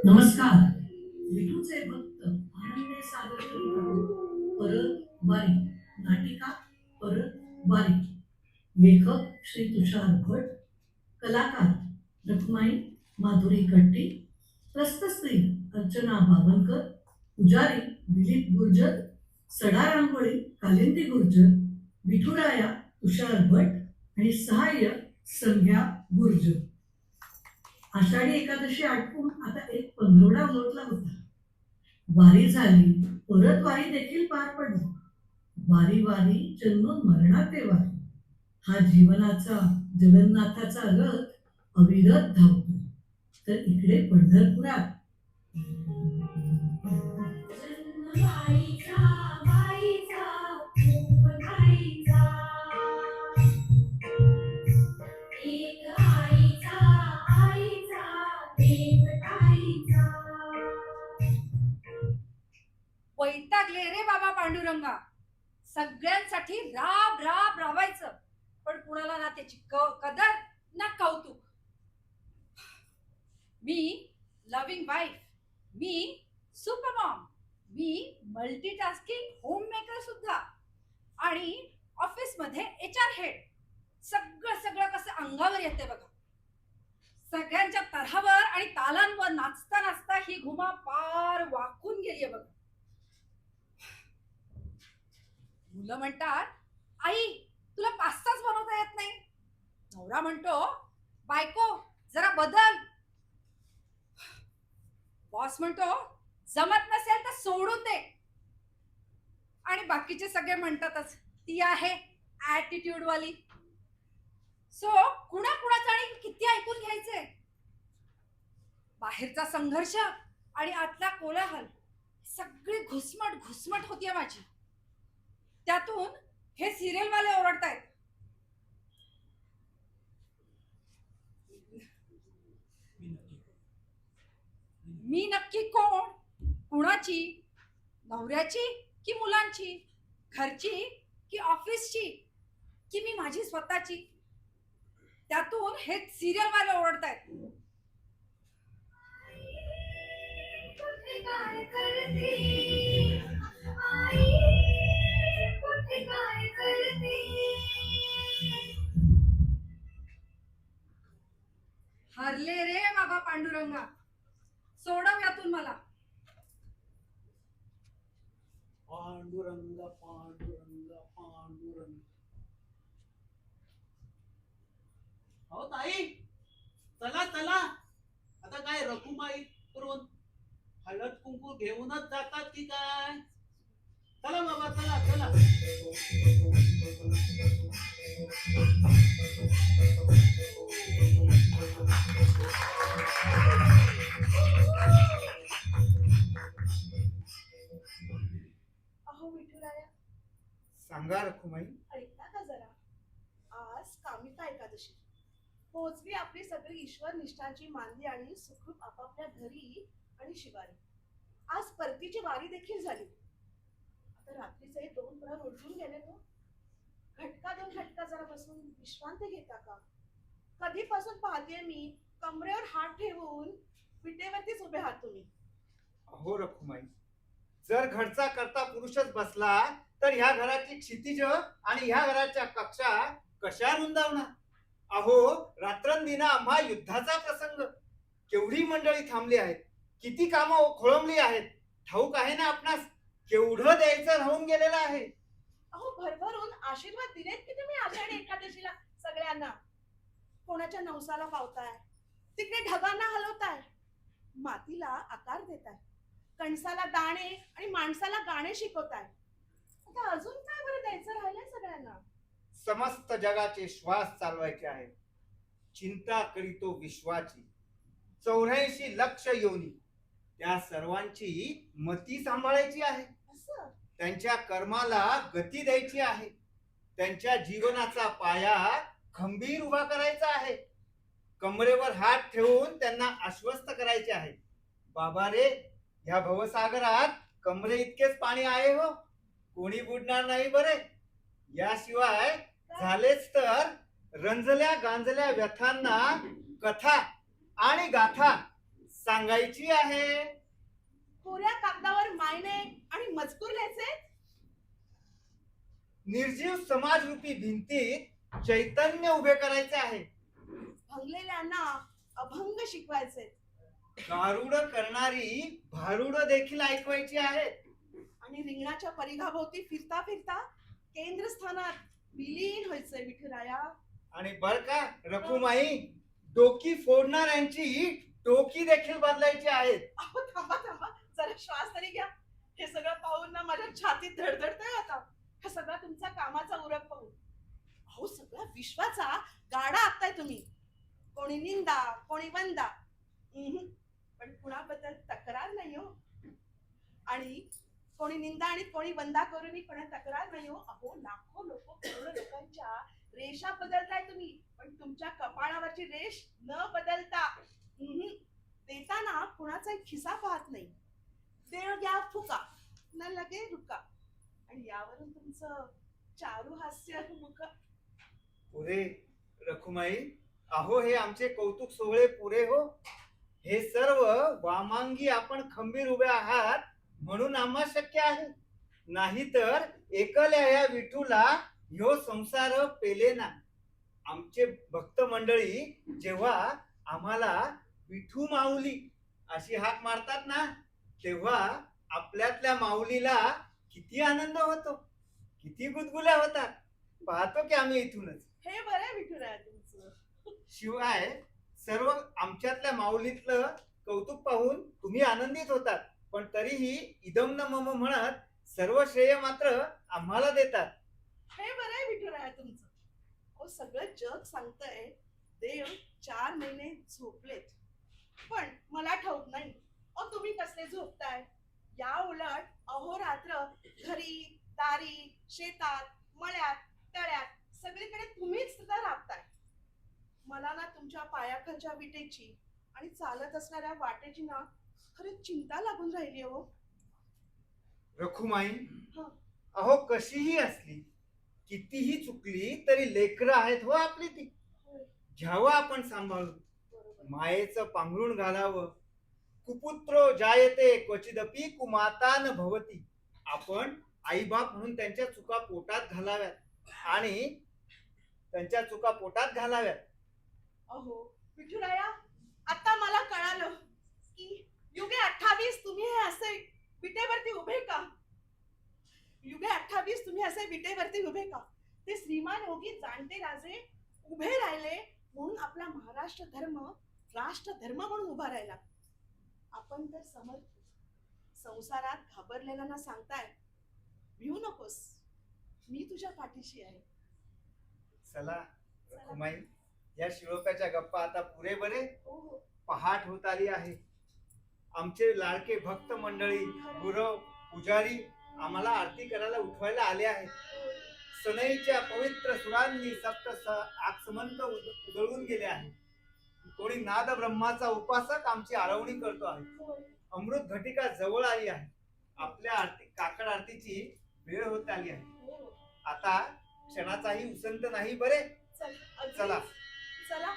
नमस्कार. विठूचे भक्त आनंदे सादर करीतात परत बारी नाटिका परत बारी. लेखक श्री तुषार भट, कलाकार रखमाई माधुरी कट्टी, प्रस्थस्त्री अर्चना बावनकर, पुजारी दिलीप गुर्जर, सडा रांगोळी कालिंदी गुर्जर, विठुराया तुषार भट आणि सहाय्य संध्या गुर्जर. आषाढी एकादशी आटपून आता एक पंधरवडा उलटला होता. वारी झाली, परत वारी देखील पार पडली. वारी वारी जन्म मरणाचे वारी, हा जीवनाचा जगन्नाथाचा रथ अविरत धावतो. तर इकडे पंढरपुरात वैतागले रे बाबा पांडुरंगा. सगळ्यांसाठी राब राब राबायचं, पण कुणाला ना त्याची कदर ना कौतुक. मी लव्हिंग वाईफ, मी सुपर मॉम, मी मल्टीटास्किंग होम मेकर सुद्धा, आणि ऑफिस मध्ये HR हेड. सगळं सगळं कसं अंगावर येते बघा. सगळ्यांच्या तऱ्हावर आणि तालांवर नाचता नाचता ही घुमा पार वाकून गेलीये बघा. मुलं म्हणतात, आई तुला पास्ताच बनवता येत नाही. नवरा म्हणतो, बायको जरा बदल. बॉस म्हणतो, जमत नसेल तर सोडून दे. आणि बाकीचे सगळे म्हणतातच, ती आहे ऍटिट्यूड वाली. सो कुणाकुणाचं आणि किती ऐकून घ्यायचंय. बाहेरचा संघर्ष आणि आतला कोलाहल, सगळी घुसमट घुसमट होतीये माझी. त्यातून हे सिरियल वाले ओरडतायत, मी नक्की कोण? कुणाची? नवऱ्याची की मुलांची? घरची की ऑफिसची की मी माझी स्वतःची? त्यातून हे सिरियल वाले ओरडतायत, हरले रे बाबा पांडुरंगा, सोडव यातून मला. पांडुरंग पांडुरंग पांडुरंग. हो ताई, चला चला. आता काय रखुमाई करून हळद कुंकू घेऊनच जातात की काय? चला बाबा, चला चला. अहो विठुराया, सांगा रखुमाई. ऐकता का जरा? आज कामिका एकादशी पोचली. आपली सगळी ईश्वर निष्ठाची मानली आणि सुखरूप आपापल्या घरी आणि शिवारी. आज परतीची वारी देखील झाली. आता रात्रीचे 2 प्रहर उलटून गेले तो. घटका 2 घटका जरा बसून विश्रांती घेता का? कधीपासून पाहते मी कमरेवर हात ठेवून विटेवरतीच उभे आहात तुम्ही. अहो रखुमाई, जर घरचा करता पुरुषच बसला तर ह्या घराची क्षितिज आणि ह्या घराच्या कक्षा कशा रुंदावणार? अहो रात्रंदिना आम्हा युद्धाचा प्रसंग. केवढी मंडळी थांबली आहेत, किती कामं खोळंबली आहेत. ठाऊक आहे ना आपणास केवढं द्यायचं राहून गेलेलं आहे. अहो भरभरून आशीर्वाद दिलेत की तुम्ही आषाढी एकादशीला सगळ्यांना. कोणाच्या नवसाला पावताय, तिकडे ढगांना हलवताय, मातीला आकार देताय, कणसाला दाणे आणि माणसाला गाणे शिकवताय. आता अजून काय बरं द्यायचं राहिलंय सगळ्यांना? समस्त जगाचे श्वास चालवायचे आहेत. चिंता करीतो विश्वाची. 84 लक्ष योनी, त्या सर्वांची मती सांभाळायची आहे. असं त्यांच्या कर्माला गती द्यायची आहे. त्यांच्या जीवनाचा पाया खंबीर उभा करायचा आहे. कमरेवर हात ठेवून त्यांना आश्वस्त करायचे आहे. बाबा रे, ह्या भवसागरात कमरे इतकेच पाणी आहे हो, कोणी बुडणार नाही बरे. याशिवाय झालेच तर रंजल्या गांजल्या व्यथांना कथा आणि गाथा सांगायची आहे. कोऱ्या कागदावर मायने आणि मजकूर लिहायचे. निर्जीव समाजरूपी भिंतीत चैतन्य उभे करायचे आहे. भंगलेल्यांना अभंग शिकवायचे. गारुड करणारी भारुड देखील ऐकवायची आहेत. आणि रिंगणाच्या परिघाभोवती फिरता फिरता केंद्रस्थानात विलीन व्हायचंय विठुराया. आणि बर का रखुमाई, डोकी फोडणाऱ्यांची डोकी देखील बदलायची आहेत. अहो थांबा थांबा, जरा श्वास तरी घ्या. हे सगळं पाहून ना माझ्या छातीत धडधडतंय आता. हा सगळा तुमचा कामाचा उरक पाहून. अहो सगळ्या विश्वाचा गाडा आखताय तुम्ही. कोणी निंदा, कोणी वंदा. पण कुणाबद्दल तक्रार नाही हो. आणि कोणी निंदा आणि कोणी वंदा करूनही कोणा तक्रार नाही हो. अहो लाखो लोक, करोडो लोकांच्या रेषा बदलताय तुम्ही, पण तुमच्या कपाळावरची रेष न बदलता. देताना कुणाचा खिसा पाहत नाही. देव घ्या फुका न लगे रुका. आणि यावरून तुमचं चारू हास्य मुख. पुरे रखुमाई, अहो हे आमचे कौतुक सोहळे पुरे हो. हे सर्व वामांगी आपण खंबीर उभे आहात म्हणून आम्हा शक्य आहे. नाहीतर एकल्या या विठूला ह्यो संसार पेलेना. आमचे भक्त मंडळी जेव्हा आम्हाला विठू माऊली अशी हाक मारतात ना, तेव्हा आपल्यातल्या माऊलीला किती आनंद होतो, किती गुदगुल्या होतात. पाहतो की आम्ही इथूनच. हे बरं विठुराया तुमचं. शिवाय सर्व आमच्यातल्या माऊलीतलं कौतुक पाहून तुम्ही आनंदित होतात, पण तरीही इदम न मम म्हणत सर्व श्रेय मात्र आम्हाला देतात. हे बरं विठुराया तुमचं. अहो सगळं जग सांगतंय देव 4 महिने झोपलेत, पण मला ठाऊक नाही अहो तुम्ही कसले झोपताय. या उलट अहोरात्र घरी दारी शेतात मळ्यात तळ्यात सगळीकडे तुम्हीच सुद्धा राबताय. मला ना तुमच्या पायाखालच्या विटेची आणि चालत असणाऱ्या वाटेची ना खरंच चिंता लागून राहिली हो. रखुमाई, हं. अहो कशीही असली, कितीही चुकली तरी लेकरं आहेत हो आपली ती. होय, घ्यावं आपण सांभाळून, बरोबर. मायेचं पांघरुण घालावं. कुपुत्रो जायते क्वचिदपि कुमाता न भवती. आपण आईबाप म्हणून त्यांच्या चुका पोटात घालाव्यात आणि त्यांच्या चुका पोटात घालाव्यात. अहो विठुराया, आता मला कळालं की युगे 28 तुम्ही हे असे विटेवरती उभे का. युगे 28 तुम्ही असे विटेवरती उभे का. ते श्रीमान योगी जाणते राजे उभे राहिले म्हणून आपला महाराष्ट्र धर्म राष्ट्र धर्म म्हणून उभा राहिला. आपण तर समर्थ. संसारात घाबरलेल्यांना सांगताय भिवू नकोस, मी तुझ्या पाठीशी आहे. चला रखुमाई, या शिरोप्याच्या गप्पा आता पुरे बरे. हो हो, पहाट होत आली आहे. आमचे लाडके भक्त मंडळी, गुरव, पुजारी आम्हाला आरती करायला उठवायला आले आहेत. सनईच्या पवित्र सुरांनी सप्त आसमंत उधळून गेले आहेत. कोणी नाद ब्रह्माचा उपासक आमची आळवणी करतो आहे. होय. अमृत घटिका जवळ आली आहे. आपल्या आरती काकड आरतीची वेळ होत आली आहे. हो. आता क्षणाचाही उसंत नाही बरे. चल, अगदी. चला. चला.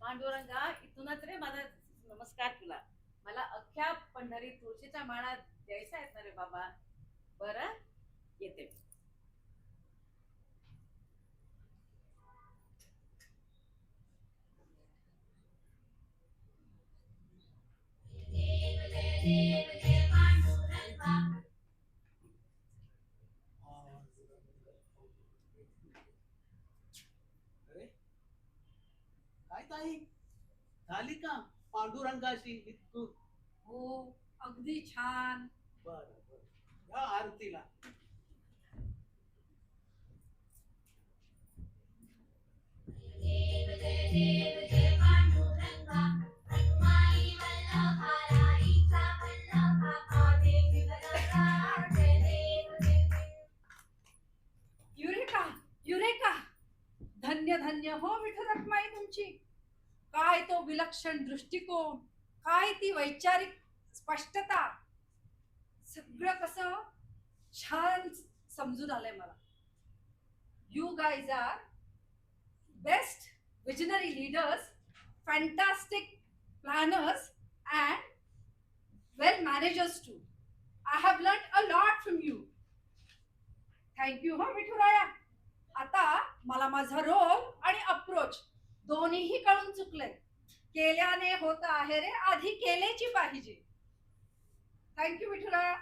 पांडुरंगा, इथूनच रे माझा नमस्कार तुला. मला अख्ख्या पंढरी तुळशीच्या माळा द्यायचा आहेत ना रे बाबा. बरं येते. काय ताई, झाली का पांडुरंगाशी इतकं? हो, अगदी छान. बरं बरं, या आरतीला. युरेका, धन्य धन्य हो विठू रखमाई तुमची. काय तो विलक्षण दृष्टिकोन, काय ती वैचारिक स्पष्टता, सगळं कसं छान समजून आलंय मला. You guys are best visionary leaders, fantastic planners and well managers too. I have learned a lot from you. Thank you हो विठुराया. आता मला माझा रोल आणि अप्रोच दोन्हीही कळून चुकलंय. केल्याने होत आहे रे, आधी केलेची पाहिजे. थँक्यू विठुराया.